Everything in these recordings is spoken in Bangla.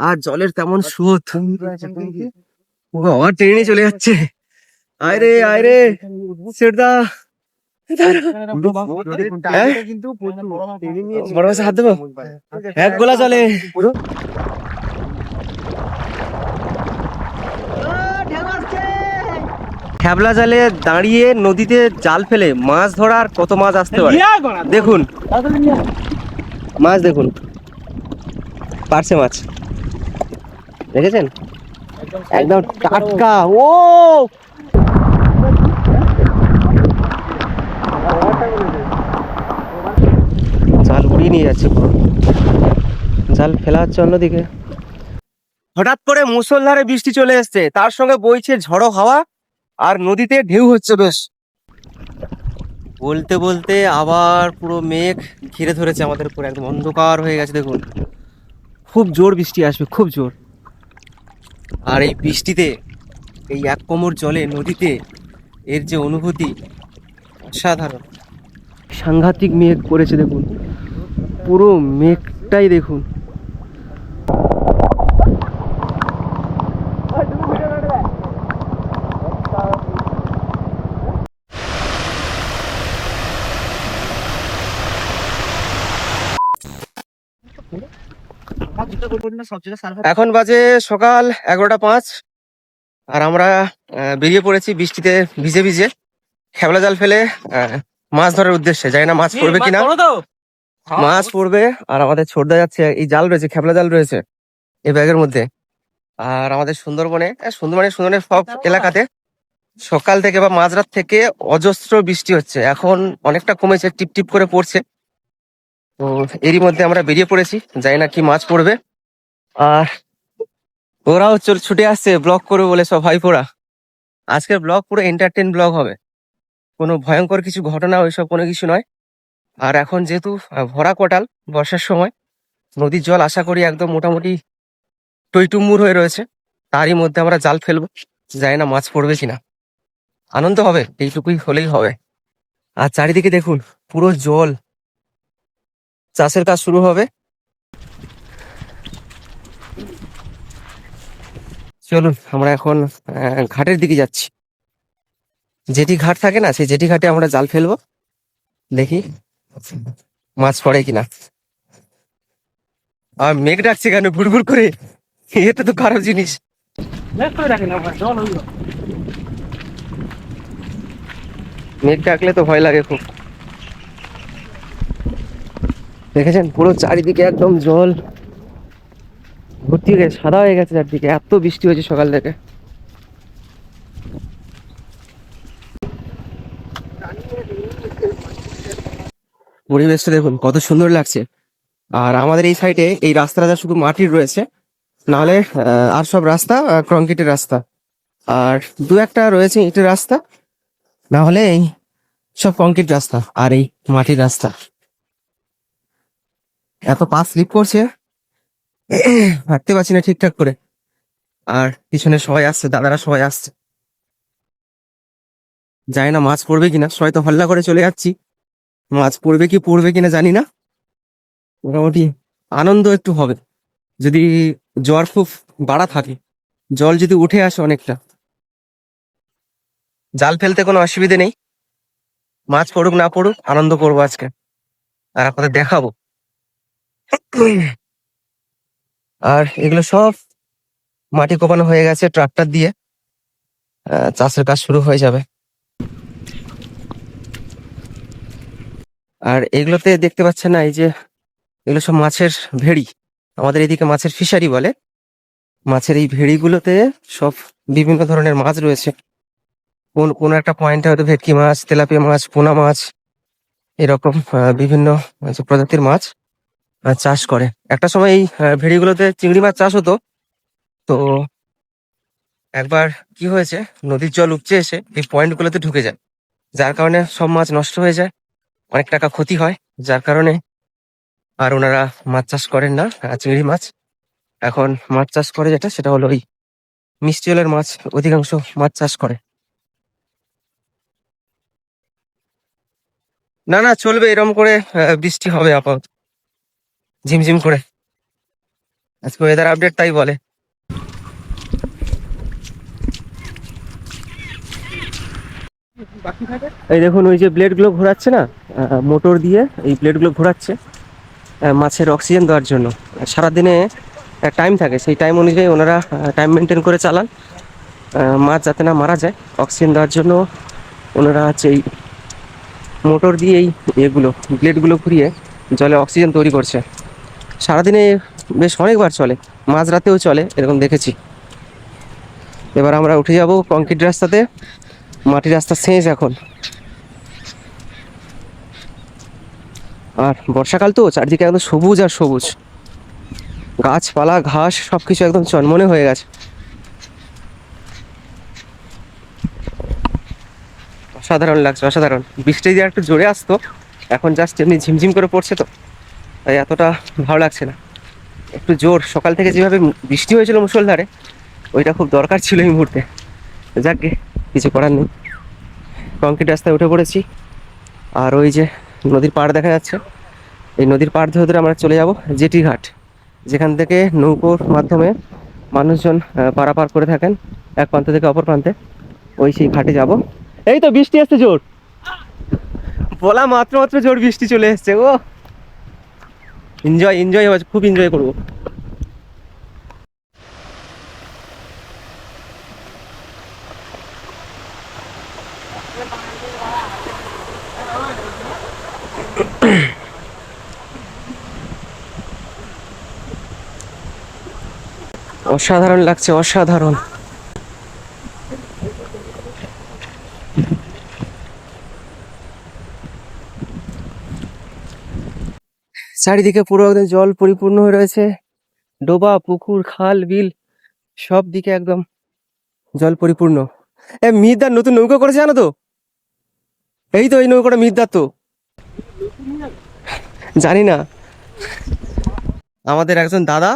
আর জলের তেমন স্রোত। বাবা ট্রেনে চলে যাচ্ছে। আয়রে আয়রে সেটা বড় মাছে হাত দেবো, এক গোলা জলে। খেবলা জালে দাঁড়িয়ে নদীতে জাল ফেলে মাছ ধরার কত মাছ আসতে পারে দেখুন। মাছ দেখুন, পারছে মাছ দেখেছেন, একদম টাটকা। ও জাল উড়িয়ে নিয়ে যাচ্ছে পুরো, জাল ফেলা হচ্ছে অন্যদিকে। হঠাৎ করে মুষলধারে বৃষ্টি চলে এসছে, তার সঙ্গে বইছে ঝড়ো হাওয়া, আর নদীতে ঢেউ হচ্ছে বেশ। বলতে বলতে আবার পুরো মেঘ ঘিরে ধরেছে আমাদের উপর, একদম অন্ধকার হয়ে গেছে দেখুন। খুব জোর বৃষ্টি আসবে, খুব জোর। আর এই বৃষ্টিতে, এই এক কোমর জলে নদীতে এর যে অনুভূতি অসাধারণ। সাংঘাতিক মেঘ করেছে দেখুন, পুরো মেঘটাই দেখুন। এখন বাজে সকাল 11:05, আর আমরা বেরিয়ে পড়েছি বৃষ্টিতে ভিজে ভিজে খেবলা জাল ফেলে মাছ ধরার উদ্দেশ্যে। জানি না মাছ পড়বে কিনা, মাছ পড়বে। আর আমাদের ছোটদা যাচ্ছে, এই জাল রয়েছে, খেবলা জাল রয়েছে এই ব্যাগের মধ্যে। আর আমাদের সুন্দরবনের সব এলাকাতে সকাল থেকে বা মাঝরাত থেকে অজস্র বৃষ্টি হচ্ছে। এখন অনেকটা কমেছে, টিপ টিপ করে পড়ছে। তো এরই মধ্যে আমরা বেরিয়ে পড়েছি, জানি না কি মাছ পড়বে। আর ওরাও ছুটে আসছে ব্লগ করবে বলে, সব ভাইপোরা। আজকের ব্লগ পুরো এন্টারটেন ব্লগ হবে, কোনো ভয়ঙ্কর কিছু ঘটনা ওইসব কোনো কিছু নয়। আর এখন যেহেতু ভরা কোটাল, বর্ষার সময়, নদীর জল আশা করি একদম মোটামুটি টইটুম্বুর হয়ে রয়েছে। তারই মধ্যে আমরা জাল ফেলবো, জানি না মাছ পড়বে কিনা। আনন্দ হবে, এইটুকুই হলেই হবে। আর চারিদিকে দেখুন পুরো জল, চাষের কাজ শুরু হবে। চলুন আমরা এখন ঘাটের দিকে যাচ্ছি। জেটি ঘাট থাকে না, সেই জেটি ঘাটে আমরা জাল ফেলবো, দেখি মাছ পড়ে কিনা। আর মেঘ ডাকছে কেন ঘুরঘুর করে, এটা তো খারাপ জিনিস। মেঘ ডাকলে তো ভয় লাগে খুব। দেখেছেন পুরো চারিদিকে একদম জল ভর্তি হয়ে গেছে, সাদা হয়ে গেছে চারদিকে, এত বৃষ্টি হয়েছে সকাল থেকে। পরিবেশটা দেখুন কত সুন্দর লাগছে। আর আমাদের এই সাইডে এই রাস্তাটা শুধু মাটির রয়েছে, নাহলে আর সব রাস্তা কংক্রিটের রাস্তা। আর দু একটা রয়েছে ইটের রাস্তা, না হলে এই সব কংক্রিট রাস্তা আর এই মাটির রাস্তা। এত পা স্লিপ করছে, হাঁটতে পারছি না ঠিকঠাক করে। আর পিছনে সবাই আসছে, দাদারা সবাই আসছে, জানি না মাছ পড়বে কিনা। সবাই তো হল্লা করে চলে যাচ্ছি, মাছ পড়বে কিনা জানি না। মোটামুটি আনন্দ একটু হবে যদি জল খুব বাড়া থাকে, জল যদি উঠে আসে অনেকটা। জাল ফেলতে কোনো অসুবিধে নেই, মাছ পড়ুক না পড়ুক আনন্দ করবো আজকে, আর আপনাদের দেখাবো। আর এগুলো সব মাটি কোপানো হয়ে গেছে ট্রাক্টর দিয়ে, চাষের কাজ শুরু হয়ে যাবে। আর এগুলোতে দেখতে পাচ্ছেন না, এই যে এগুলো সব মাছের ভেড়ি, আমাদের এদিকে মাছের ফিশারি বলে। মাছের এই ভেড়িগুলোতে সব বিভিন্ন ধরনের মাছ রয়েছে। কোন একটা পয়েন্টে হয়তো ভেটকি মাছ, তেলাপিয়া মাছ, পোনা মাছ, এরকম বিভিন্ন প্রজাতির মাছ চাষ করে। একটা সময় এই ভেড়িগুলোতে চিংড়ি মাছ চাষ হতো। তো একবার কি হয়েছে, নদীর জল উপচে এসে এই পয়েন্ট গুলোতে ঢুকে যায়, যার কারণে সব মাছ নষ্ট হয়ে যায়, অনেক টাকা ক্ষতি হয়। যার কারণে আর ওনারা মাছ চাষ করেন না চিংড়ি মাছ। এখন মাছ চাষ করে যেটা, সেটা হলো ওই মিষ্টি জলের মাছ, অধিকাংশ মাছ চাষ করে। না না চলবে, এরকম করে বৃষ্টি হবে আপাতত ঝিমঝিম করে। আজকে ওয়েদার আপডেট তাই বলে। এই দেখুন ওই যে ব্লেড গুলো ঘোরাচ্ছে না, মোটর দিয়ে এই ব্লেড গুলো ঘোরাচ্ছে মাছের অক্সিজেন দেওয়ার জন্য। সারাদিনে টাইম থাকে, সেই টাইম অনুযায়ী ওনারা টাইম মেনটেন করে চালান, মাছ যাতে না মারা যায়। অক্সিজেন দেওয়ার জন্য ওনারা হচ্ছে এই মোটর দিয়ে এই এগুলো ব্লেডগুলো ঘুরিয়ে জলে অক্সিজেন তৈরি করছে। সারাদিনে বেশ অনেকবার চলে, মাঝরাতেও চলে এরকম দেখেছি। এবার আমরা উঠে যাব কংক্রিট রাস্তাতে, মাটির রাস্তা শেষ এখন। আর বর্ষাকাল তো, চারদিকে একদম সবুজ আর সবুজ, গাছপালা ঘাস সবকিছু একদম চনমনে হয়ে গেছে। অসাধারণ লাগছে, অসাধারণ। বৃষ্টি দিয়ে একটু জোরে আসতো, এখন জাস্ট এমনি ঝিমঝিম করে পড়ছে তো, তাই এতটা ভালো লাগছে না। একটু জোর সকাল থেকে যেভাবে বৃষ্টি হয়েছিল মুষলধারে, ওইটা খুব দরকার ছিল এই মুহূর্তে। যাক, কিছু করার নেই। কংক্রিট রাস্তায় উঠে পড়েছি, আর ওই যে নদীর পাড় দেখা যাচ্ছে, এই নদীর পাড় ধরে ধরে আমরা চলে যাব জেটি ঘাট, যেখান থেকে নৌকোর মাধ্যমে মানুষজন পারাপার করে থাকেন এক প্রান্ত থেকে অপর প্রান্তে। ওই সেই ঘাটে যাব। এই তো বৃষ্টি আসছে জোর, বলা মাত্র মাত্র জোর বৃষ্টি চলে এসছে। ও এনজয় এনজয় হচ্ছে, খুব এনজয় করবো। অসাধারণ লাগছে, অসাধারণ। চারিদিকে পুরো একদম জল পরিপূর্ণ হয়ে রয়েছে, ডোবা পুকুর খাল বিল সব দিকে একদম জল পরিপূর্ণ। মিহিরদার নতুন নৌকা করেছে জানো তো? এই তো এই নৌকাটা মিহিরদার তো। জানি না, আমাদের একজন দাদা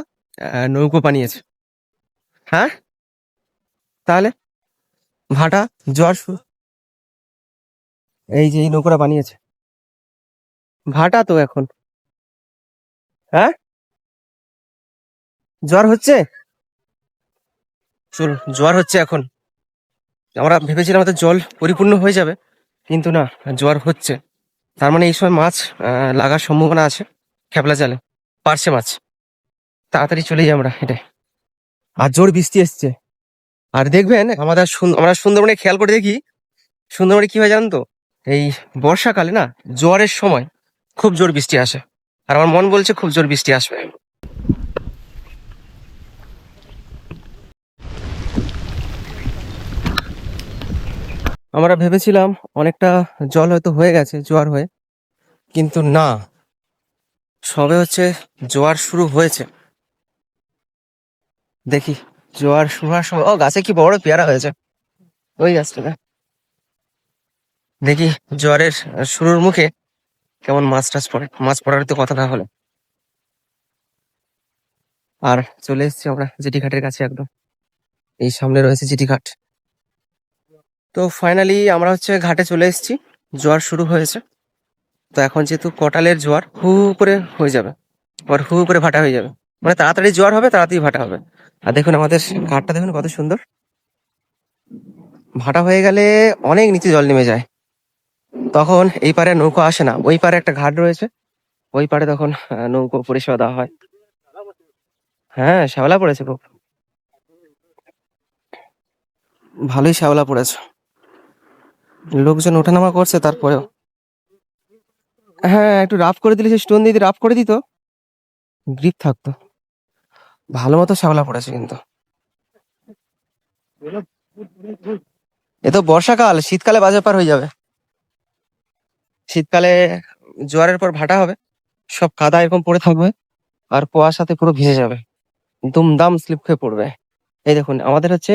নৌকো বানিয়েছে। হ্যাঁ, তাহলে ভাটা জ্বর এই যে এই নৌকোটা বানিয়েছে, ভাটা তো এখন। হ্যাঁ, জ্বর হচ্ছে, চল জ্বর হচ্ছে এখন। আমরা ভেবেছিলাম আমাদের জল পরিপূর্ণ হয়ে যাবে, কিন্তু না, জ্বর হচ্ছে। তার মানে এই সময় মাছ লাগার সম্ভাবনা আছে খেপলা জালে, পারছে মাছ। তাড়াতাড়ি চলে যাই আমরা হেঁটে। আর জোর বৃষ্টি এসছে। আর দেখবেন আমাদের আমরা সুন্দরবনে খেয়াল করে দেখি, সুন্দরবনে কি হয় জানেন তো, এই বর্ষাকালে না জোয়ারের সময় খুব জোর বৃষ্টি আসে। আর আমার মন বলছে খুব জোর বৃষ্টি আসবে। আমরা ভেবেছিলাম অনেকটা জল হয়তো হয়ে গেছে জোয়ার হয়ে, কিন্তু না, সবে হচ্ছে জোয়ার শুরু হয়েছে। দেখি জোয়ার শুরু হওয়ার সময়, ও গাছে কি বড় পেয়ারা হয়েছে, ওই গাছটা। দেখি জোয়ারের শুরুর মুখে কেমন মাছ টাছ পড়ে, মাছ পড়ার তো কথা না হলে। আর চলে এসেছি আমরা জেটি ঘাটের কাছে একদম, এই সামনে রয়েছে জেটি ঘাট। তো ফাইনালি আমরা হচ্ছে ঘাটে চলে এসেছি, জোয়ার শুরু হয়েছে। তো এখন যেহেতু কটালের জোয়ার হু হু করে হয়ে যাবে, আবার হু হু করে ভাটা হয়ে যাবে, মানে তাড়াতাড়ি জোয়ার হবে তাড়াতাড়ি ভাটা হবে। আর দেখুন আমাদের ঘাটটা দেখুন কত সুন্দর। ভাটা হয়ে গেলে অনেক নিচে জল নেমে যায়, তখন এই পারে নৌকো আসে না। ওই পারে একটা ঘাট রয়েছে, ওই পারে তখন নৌকো পরিষেবা দেওয়া হয়। হ্যাঁ, শ্যাওলা পড়েছে খুব, ভালোই শ্যাওলা পড়েছে। লোকজন ওঠানামা করছে তারপরেও। হ্যাঁ, একটু রাফ করে দিলে, সে স্টোন দিয়ে রাফ করে দিত, গ্রিপ থাকতো। ভালো মতো শ্যাওলা পড়েছে কিন্তু। এ তো বর্ষাকাল, শীতকালে বাজার পার হয়ে যাবে। শীতকালে জোয়ারের পর ভাটা হবে, সব কাদা এরকম পড়ে থাকবে, আর কুয়াশাতে পুরো ভিজে যাবে, দুমদাম স্লিপ খেয়ে পড়বে। এই দেখুন আমাদের হচ্ছে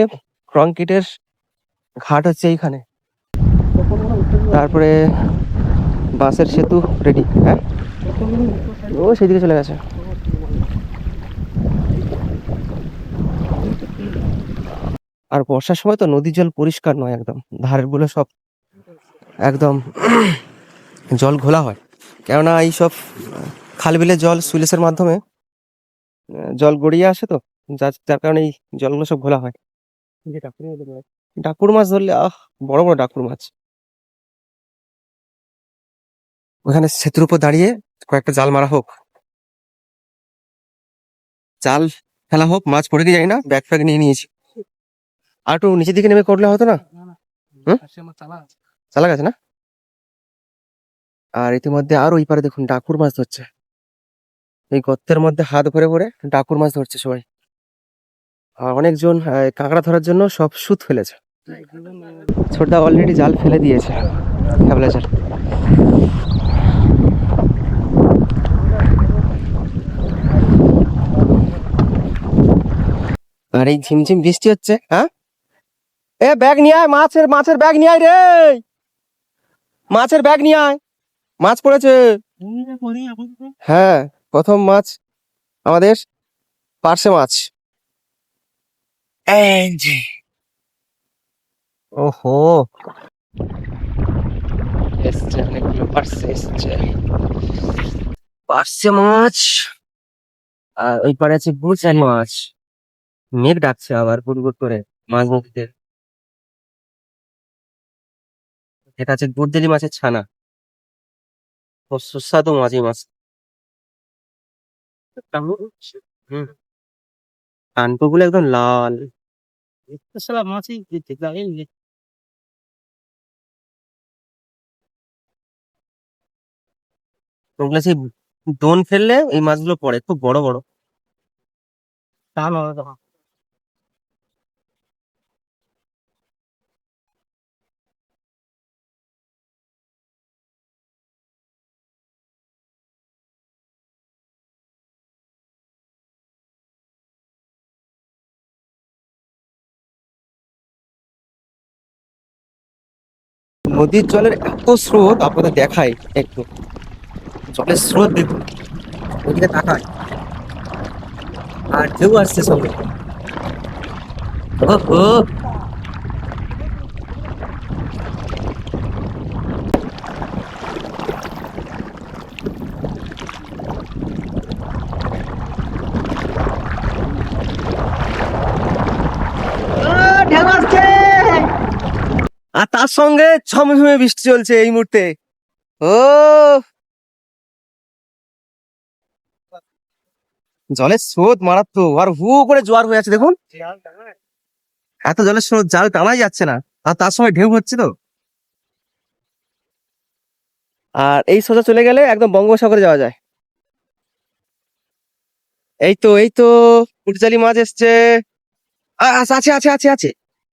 কংক্রিটের ঘাট হচ্ছে এইখানে, তারপরে বাঁশের সেতু রেডি। হ্যাঁ, ও সেদিকে চলে গেছে। আর বর্ষার সময় তো নদীর জল পরিষ্কার নয় একদম, ধারের গুলো সব একদম জল ঘোলা হয়, কেননা এইসব খাল বিলের জল সুইলেসের মাধ্যমে জল গড়িয়ে আসে তো, যার যার কারণে এই জলগুলো সব ঘোলা হয়। ডাকুর মাছ ধরলে বড় বড় ডাকুর মাছ। ওখানে সেতুর উপর দাঁড়িয়ে কয়েকটা জাল মারা হোক, জাল ফেলা হোক, মাছ পড়ে কি যায় না, ব্যাগ ফ্যাগ নিয়ে নিয়েছি। আর একটু নিচের দিকে নেমে করলে হতো না? চালা গেছে না? আর ইতিমধ্যে আর ওই পারে দেখুন ডাকুর মাছ ধরছে, এই গর্তের মধ্যে হাত ভরে ভরে ডাকুর মাছ ধরছে সবাই। আর অনেকজন কাঁকড়া ধরার জন্য সব সুত ফেলেছে। ছোটদা অলরেডি জাল ফেলে দিয়েছে, খেবলা জাল। আর এই ঝিমঝিম বৃষ্টি হচ্ছে। হ্যাঁ, এ ব্যাগ নিয়ে আয়, মাছের ব্যাগ নিয়ে আয় রে, মাছের ব্যাগ নিয়ে আয়, মাছ পড়েছে। হ্যাঁ, প্রথম মাছ আমাদের পার্শে মাছ। এই যে, ওহো, এসছে অনেকগুলো পার্শে এসছে, পার্শে মাছ। আর ওই পারে আছে গুলশান মাছ। মেঘ ডাকছে আবার গুড় গুড় করে মাছ নদীতে। এটা আছে গুড়দেলি মাছের ছানা, ও সুস্বাদু মাছ এই মাছ। হুম, কানকো গুলো একদম লাল। ওগুলো সেই দোন ফেললে এই মাছগুলো পড়ে, খুব বড় বড়। নদীর জলের এত স্রোত আপনাদের দেখায় একটু, জলের স্রোত দেখুন, ওদিকে তাকায় আর ঢেউ আসছে সঙ্গে। ওহো, ঢেউ আসছে আর তার সঙ্গে ঝমঝমে বৃষ্টি চলছে এই মুহূর্তে। ও, জলের স্রোত মারাত্মক, আর হু করে জোয়ার হয়ে আছে দেখুন। এত জলের স্রোত, জাল টানাই যাচ্ছে না, আর তার সময় ঢেউ হচ্ছে তো। আর এই সোজা চলে গেলে একদম বঙ্গোপসাগরে যাওয়া যায়। এই তো কুটজালি মাছ এসছে। আছে আছে আছে আছে,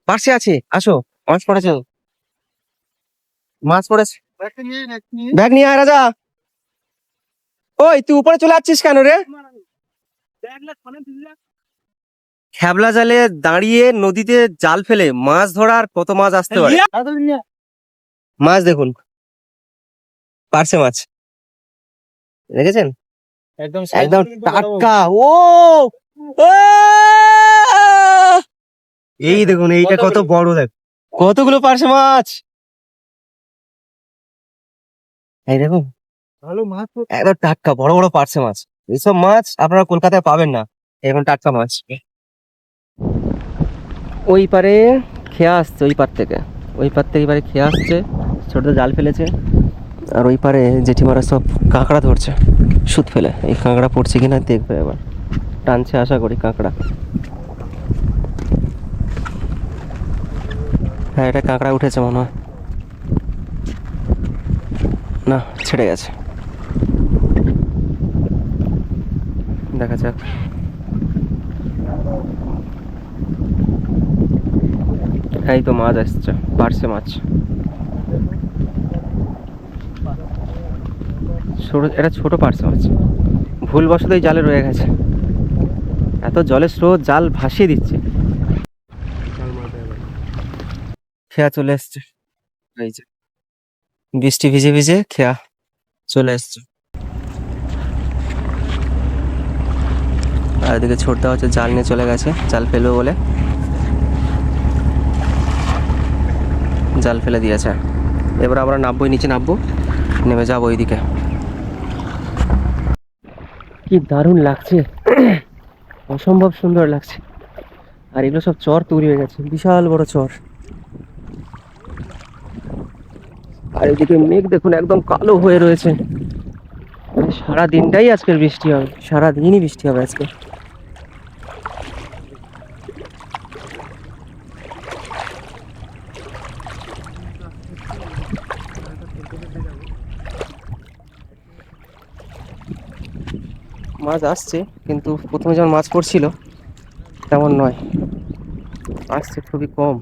পার্শে আছে, আসো। মাছ পড়েছে, মাছ পড়েছে। ব্যাগ নিয়ে আয় রাজা। ওই তুই উপরে চলে যাচ্ছিস কেন রে? খেবলা জালে দাঁড়িয়ে নদীতে জাল ফেলে মাছ ধরার কত মাছ আসতে পারে। মাছ দেখুন, পার্শে মাছ দেখেছেন, একদম একদম টাটকা। ও, ও! এই দেখুন, এইটা কত বড়, দেখ কতগুলো পার্শে মাছ। এই দেখুন, ভালো মাছ, একদম টাটকা বড় বড় পার্শে মাছ। এইসব মাছ আপনারা কলকাতায় পাবেন না, এখন টাটকা মাছ। ওই পারে খেয়া আসছে, ওই পার থেকে এবারে খেয়া আসছে, ছোট জাল ফেলেছে। আর ওই পারে জেঠিমারা সব কাঁকড়া ধরছে সুত ফেলে। এই কাঁকড়া পড়ছে কিনা দেখবে, এবার টানছে আশা করি কাঁকড়া। হ্যাঁ, এটা কাঁকড়া উঠেছে মনে হয়, না ছেড়ে গেছে, দেখা যাক। এই তো মাছ আসছে, পার্শে মাছ। এটা ছোট পার্শে মাছ, ভুলবশত এই জালে রয়ে গেছে। এত জলের স্রোত জাল ভাসিয়ে দিচ্ছে। খেয়া চলে এসছে, এই যে বৃষ্টি ভিজে ভিজে খেয়া চলে এসছে। আর এদিকে ছোটদা হচ্ছে জাল নিয়ে চলে গেছে, জাল ফেলবে বলে জাল ফেলে দিয়েছে। এবার আমরা নামবো, নিচে নামবো, নেমে যাবো ওইদিকে। কি দারুণ লাগছে, অসম্ভব সুন্দর লাগছে। আর এগুলো সব চর তৈরি হয়ে গেছে, বিশাল বড় চর। আর এদিকে মেঘ দেখুন একদম কালো হয়ে রয়েছে। সারা দিনটাই আজকের বৃষ্টি হবে, সারা দিনই বৃষ্টি হবে আজকে। মাছ আসছে, কিন্তু প্রথমে যখন মাছ পড়ছিল তেমন নয়, আসছে খুবই কম।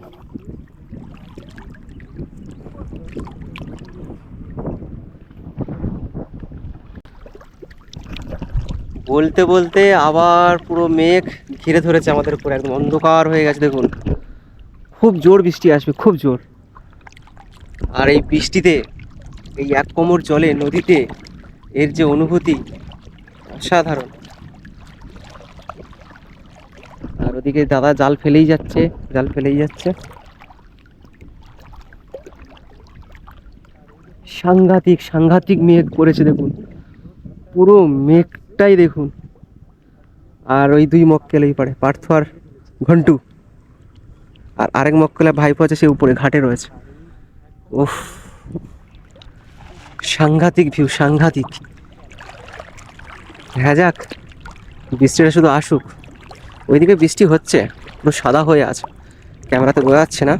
বলতে বলতে আবার পুরো মেঘ ঘিরে ধরেছে আমাদের উপর, একদম অন্ধকার হয়ে গেছে দেখুন। খুব জোর বৃষ্টি আসবে, খুব জোর। আর এই বৃষ্টিতে, এই এক কোমর জলে নদীতে, এর যে অনুভূতি অসাধারণ। আর ওদিকে দাদা জাল ফেলেই যাচ্ছে, জাল ফেলেই যাচ্ছে। সাংঘাতিক সাংঘাতিক মেঘ করেছে দেখুন, পুরো মেঘটাই দেখুন। আর ওই দুই মক্কেল এই পারে, পার্থ আর ঘন্টু। আর আরেক মক্কেলে ভাইপো আছে, সে উপরে ঘাটে রয়েছে। উফ, সাংঘাতিক ভিউ, সাংঘাতিক। হ্যাঁ যাক, বৃষ্টিটা শুধু আসুক। ওইদিকে বৃষ্টি হচ্ছে, পুরো সাদা হয়ে আছে, ক্যামেরাতে বোঝা যাচ্ছে না।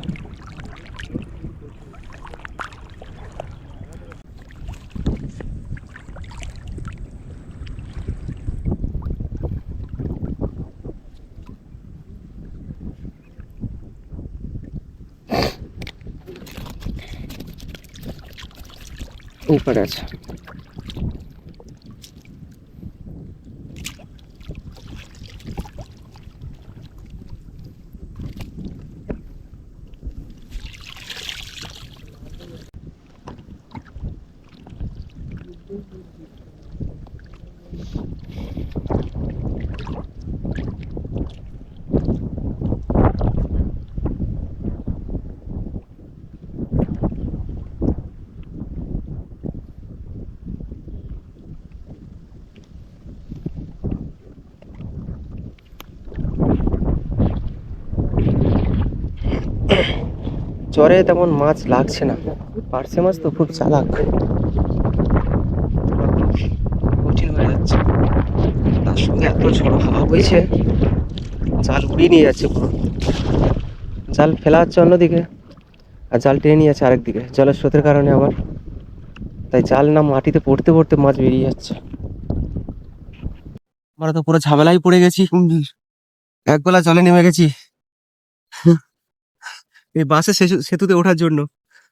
এই পারে আছে। চরে তেমন মাছ লাগছে না, পার্সে মাছ তো খুব চালাক, কঠিন হয়ে যাচ্ছে। তার সঙ্গে এত ঝড়ো হাওয়া বইছে, জাল উড়িয়ে নিয়ে যাচ্ছে পুরো। জাল ফেলা হচ্ছে অন্যদিকে, আর জাল টেনে নিয়ে যাচ্ছে আরেকদিকে, জলের স্রোতের কারণে আমার। তাই জাল না মাটিতে পড়তে পড়তে মাছ বেরিয়ে যাচ্ছে। আমরা তো পুরো ঝামেলায় পড়ে গেছি, এক গলা জলে নেমে গেছি এই বাসে সেতুতে ওঠার জন্য।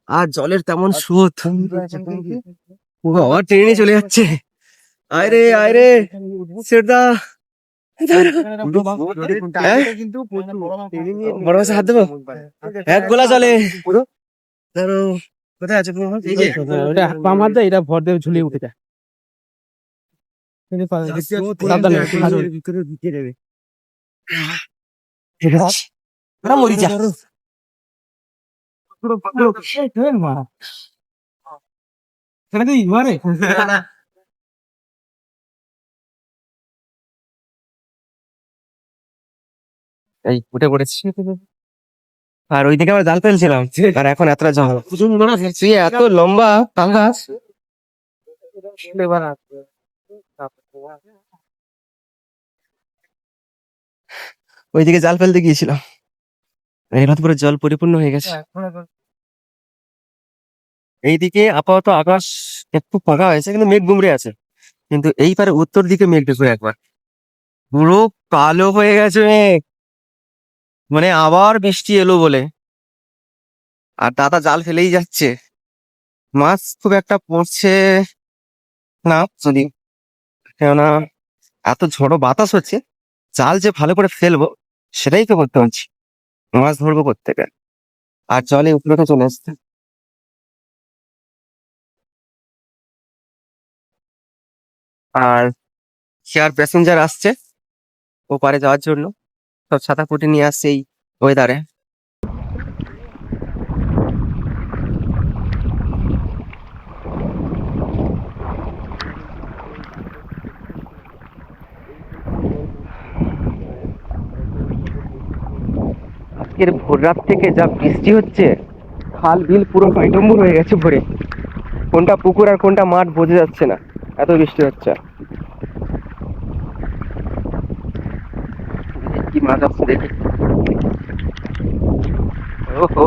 আর জলের তেমন স্রোত, আবার টেনে নিয়ে চলে যাচ্ছে। আয়রে আয়রে সেটা বড় মাছে হাত দেবো, এক গোলা জলে। ধরো কোথায় আছে এটা ভর দেবে, ঝুলিয়ে উঠে যায়। মরি যা। এই উঠে পড়েছি। আর ওইদিকে আমরা জাল ফেলছিলাম, আর এখন এতটা জল, এত লম্বা পাঙ্গাস। ওইদিকে জাল ফেলতে গিয়েছিলাম, এবার পুরো জল পরিপূর্ণ হয়ে গেছে। এইদিকে আপাতত আকাশ একটু ফাঁকা হয়েছে, কিন্তু মেঘ গুমড়ে আছে। কিন্তু এই পারে উত্তর দিকে মেঘ দেখো একবার, পুরো কালো হয়ে গেছে মেঘ, মানে আবার বৃষ্টি এলো বলে। আর দাদা জাল ফেলেই যাচ্ছে, মাছ খুব একটা পড়ছে না যদি, কেননা এত ঝড়ো বাতাস হচ্ছে। জাল যে ভালো করে ফেলবো সেটাই তো করতে পারছি, মাছ ধরবো কোত্থেকে। আর জলে উপরে চলে আসছে। আর শেয়ার প্যাসেঞ্জার আসছে ওপারে যাওয়ার জন্য, সব ছাতা ফুটে নিয়ে আসছে এই ওয়েদারে। আজকের ভোর রাত থেকে যা বৃষ্টি হচ্ছে, খাল বিল পুরো টইটম্বুর হয়ে গেছে ভরে। কোনটা পুকুর আর কোনটা মাঠ বোঝা যাচ্ছে না, এত বৃষ্টি হচ্ছে। কি মাছ আসছে দেখি। ওহো,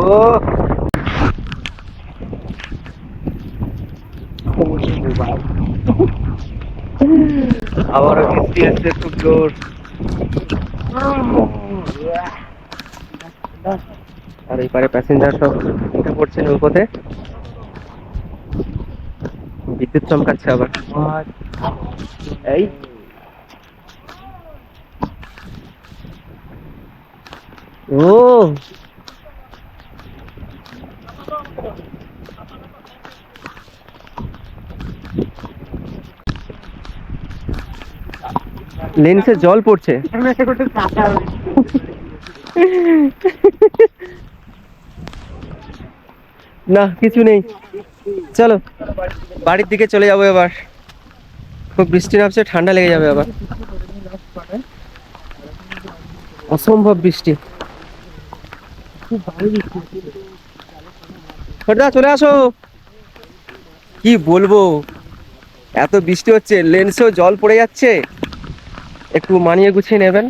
আবারও বৃষ্টি আসছে খুব জোর। আর এই পারে প্যাসেঞ্জার সব উঠে পড়ছে নৌকোতে। বিদ্যুৎ চমকাচ্ছে আবার। এই ও, লেন্সে জল পড়ছে। না কিছু নেই, চলো বাড়ির দিকে চলে যাবো এবার। খুব বৃষ্টি নামছে, ঠান্ডা লেগে যাবে আবার। অসম্ভব বৃষ্টি। ছোটদা চলে আসো। কি বলবো, এত বৃষ্টি হচ্ছে, লেন্সেও জল পড়ে যাচ্ছে। একটু মানিয়ে গুছিয়ে নেবেন।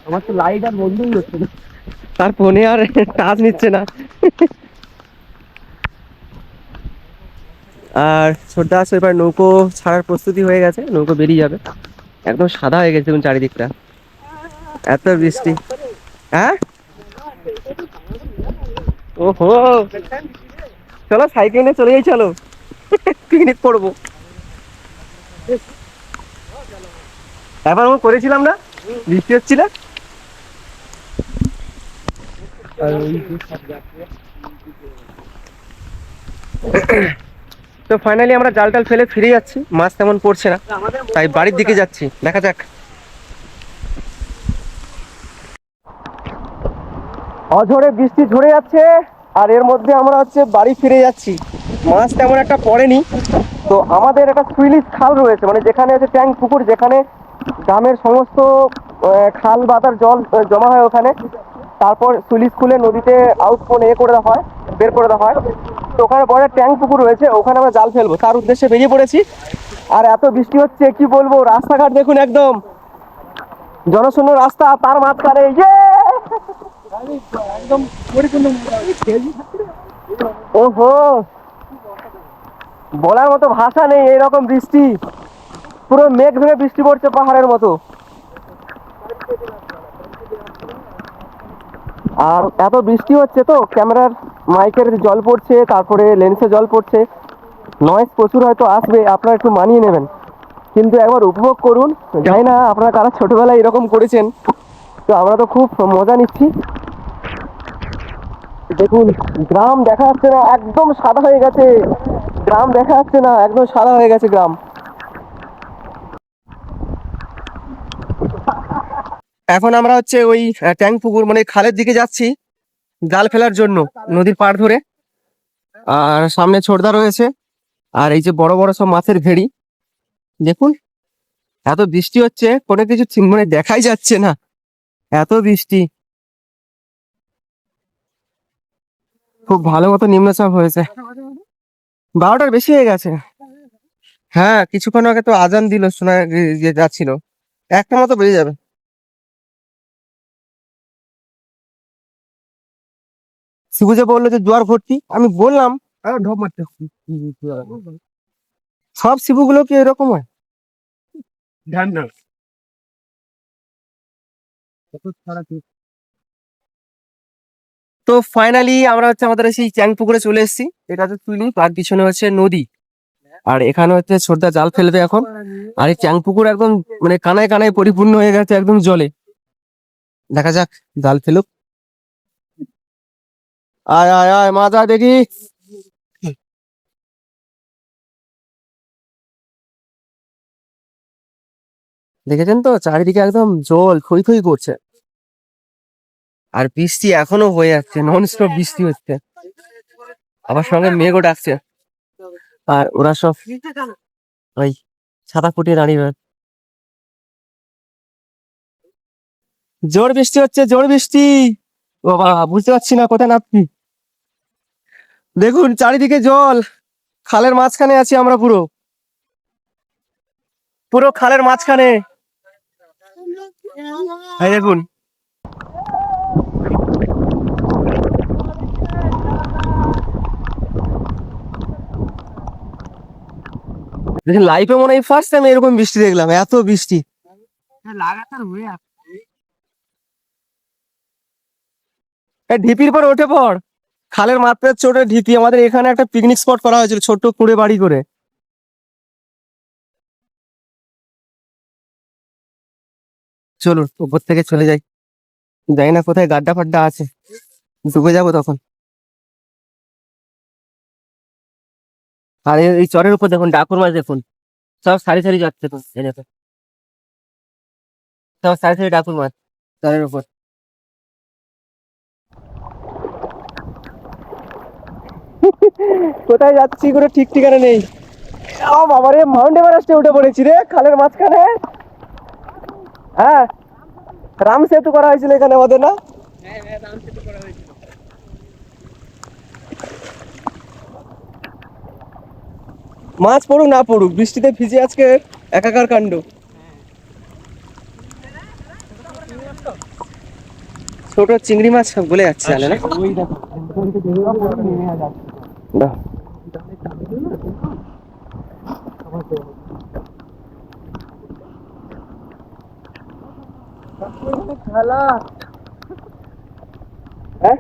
আমার তো লাইট আর বন্ধই হচ্ছে না, তার ফোনে আর টাচ নিচ্ছে না। আর ছোটদা আসো, এবার নৌকো ছাড়ার প্রস্তুতি হয়ে গেছে, নৌকো বেরিয়ে যাবে। একদম সাদা হয়ে গেছে দেখুন চারিদিকটা, এত বৃষ্টি। হ্যাঁ, ওহো, চলো সাইকেল নিয়ে চলে যাই, চলো পিকনিক করবো। এবার আমি করেছিলাম না, বৃষ্টি হচ্ছিল। তো ফাইনালি আমরা জাল টাল ফেলে ফিরে যাচ্ছি, মাছ তেমন পড়ছে না, তাই বাড়ির দিকে যাচ্ছি, দেখা যাক। অঝরে বৃষ্টি ঝরে যাচ্ছে, আর এর মধ্যে আমরা বাড়ি ফিরে যাচ্ছি। মাছ তেমন একটা পড়েনি। তো আমাদের একটা সুইলিশ খাল রয়েছে, মানে যেখানে ট্যাঙ্ক পুকুর, যেখানে গ্রামের সমস্ত খাল বাতার জল জমা হয় ওখানে। তারপর সুইলিশ খুলে নদীতে আউট করে করে দেওয়া হয়, বের করে দেওয়া হয়। তো ওখানে বড় ট্যাঙ্ক পুকুর রয়েছে, ওখানে আমরা জাল ফেলবো, তার উদ্দেশ্যে বেরিয়ে পড়েছি। আর এত বৃষ্টি হচ্ছে কি বলবো, রাস্তাঘাট দেখুন একদম জনশূন্য রাস্তা, তার মাঝখানে একদম ওহো, বলার মতো ভাষা নেই, এইরকম বৃষ্টি। পুরো মেঘ ভেঙে বৃষ্টি পড়ছে পাহাড়ের মতো। আর এত বৃষ্টি হচ্ছে তো ক্যামেরার মাইকের জল পড়ছে, তারপরে লেন্সে জল পড়ছে, নয়েজ প্রচুর হয়তো আসবে, আপনারা একটু মানিয়ে নেবেন। কিন্তু একবার উপভোগ করুন, জানি না আপনারা কারা ছোটবেলায় এরকম করেছেন, তো আমরা তো খুব মজা নিচ্ছি। দেখুন, গ্রাম দেখা যাচ্ছে না, একদম সাদা হয়ে গেছে। গ্রাম দেখা যাচ্ছে না, একদম সাদা হয়ে গেছে গ্রাম। এখন আমরা ওই ট্যাঙ্ক পুকুর মানে খালের দিকে যাচ্ছি জাল ফেলার জন্য, নদীর পাড় ধরে। আর সামনে ছোটদা রয়েছে, আর এই যে বড় বড় সব মাছের ভেড়ি। দেখুন, এত বৃষ্টি হচ্ছে, কোনো কিছু মানে দেখাই যাচ্ছে না, এত বৃষ্টি। খুব ভালো মতো নিম্নচাপ হয়েছে, 12টার বেশি হয়ে গেছে। হ্যাঁ, কিছুক্ষণ আগে তো আজান দিল, শোনা যাচ্ছিল। একটা মতো বেরিয়ে যাবে। শিবু যে বললো যে জোয়ার ভর্তি, আমি বললাম ঢপ মারতে, সব শিবু গুলো কি এরকম হয়? ধ্যান না। তো ফাইনালি আমরা আমাদের সেই চ্যাং পুকুরে চলে এসেছি। এটা তুইলি, তার পিছনে নদী। আর এখানে ছোটদা জাল ফেলবে এখন। আর এই চ্যাং পুকুর একদম মানে কানায় কানায় পরিপূর্ণ হয়ে গেছে একদম জলে। দেখা যাক, জাল ফেলুক। আয় আয় আয়, মাছ আয় দেখি। দেখেছেন তো, চারিদিকে একদম জল থই থই করছে। আর বৃষ্টি এখনো হয়ে যাচ্ছে, নন স্টপ বৃষ্টি হচ্ছে, আবার সঙ্গে মেঘও ডাকছে। আর ওরা সব ওই ছাতা ফুটিয়ে দাঁড়িয়ে রয়েছে। জোর বৃষ্টি হচ্ছে, জোর বৃষ্টি। ও বাবা, বুঝতে পারছি না কোথায় নামছি। দেখুন চারিদিকে জল, খালের মাঝখানে আছি আমরা, পুরো পুরো খালের মাঝখানে। এই দেখুন, দেখুন লাইফে মনে হয় ফার্স্ট টাইম এরকম বৃষ্টি দেখলাম, এত বৃষ্টি। এই ঢিপির পর উঠে পড়, খালের মাত্রার চোটে ঢিপি। আমাদের এখানে একটা পিকনিক স্পট করা হয়েছিল ছোট্ট কুড়ে বাড়ি করে। চলুন উপর থেকে চলে যাই, জানি না কোথায় গাড্ডা ফাড্ডা আছে, ডুবে যাবো তখন। আর এই চরের উপর দেখুন ডাকুর মাছ, দেখুন সব সারি সারি যাচ্ছে তো, এই দেখো সব সারি সারি ডাকুর মাছ চরের উপর। কোথায় যাচ্ছি কোনো ঠিক ঠিকানা নেই। ও বাবা রে, মাউন্ট এভারেস্টে উঠে পড়েছি রে, খালের মাঝখানে। হ্যাঁ, রাম সেতু করা হয়েছিল এখানে আমাদের, না? মাছ পড়ুক না পড়ুক, বৃষ্টিতে ভিজে আজকে একাকার কাণ্ড। ছোট চিংড়ি মাছ বলে যাচ্ছে, জানে না? বাহ। হ্যাঁ?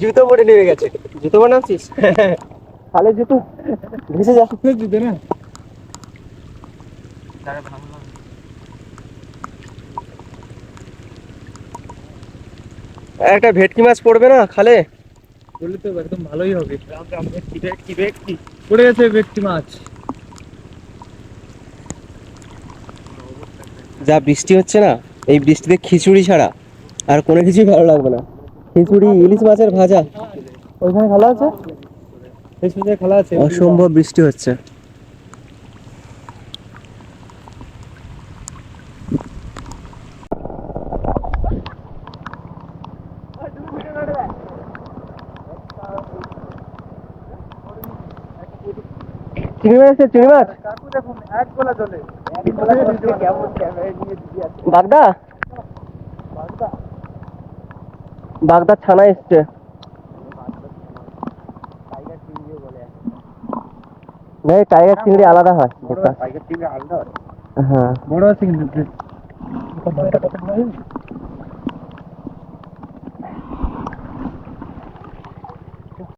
জুতো পরে নেমে গেছে। জুতো বানাচ্ছিস? তাহলে জুতো ভেসে যাচ্ছে, জুতো না। একটা ভেটকি মাছ পড়বে না খালে? বললে তো একদম ভালোই হবে। পড়ে গেছে ভেটকি মাছ। যা বৃষ্টি হচ্ছে না, এই বৃষ্টিতে খিচুড়ি ছাড়া আর কোনো কিছুই ভালো লাগবে না। খিচুড়ি, ইলিশ মাছের ভাজা, ওইখানে খালা আছে, খালা আছে। অসম্ভব বৃষ্টি হচ্ছে। চিংড়ি মাছ আছে, চিংড়ি মাছ। বাগদা, বাগদা ছানা এসছে। ভাই টাইগার চিংড়ি আলাদা হয়, হ্যাঁ বড় চিংড়ি।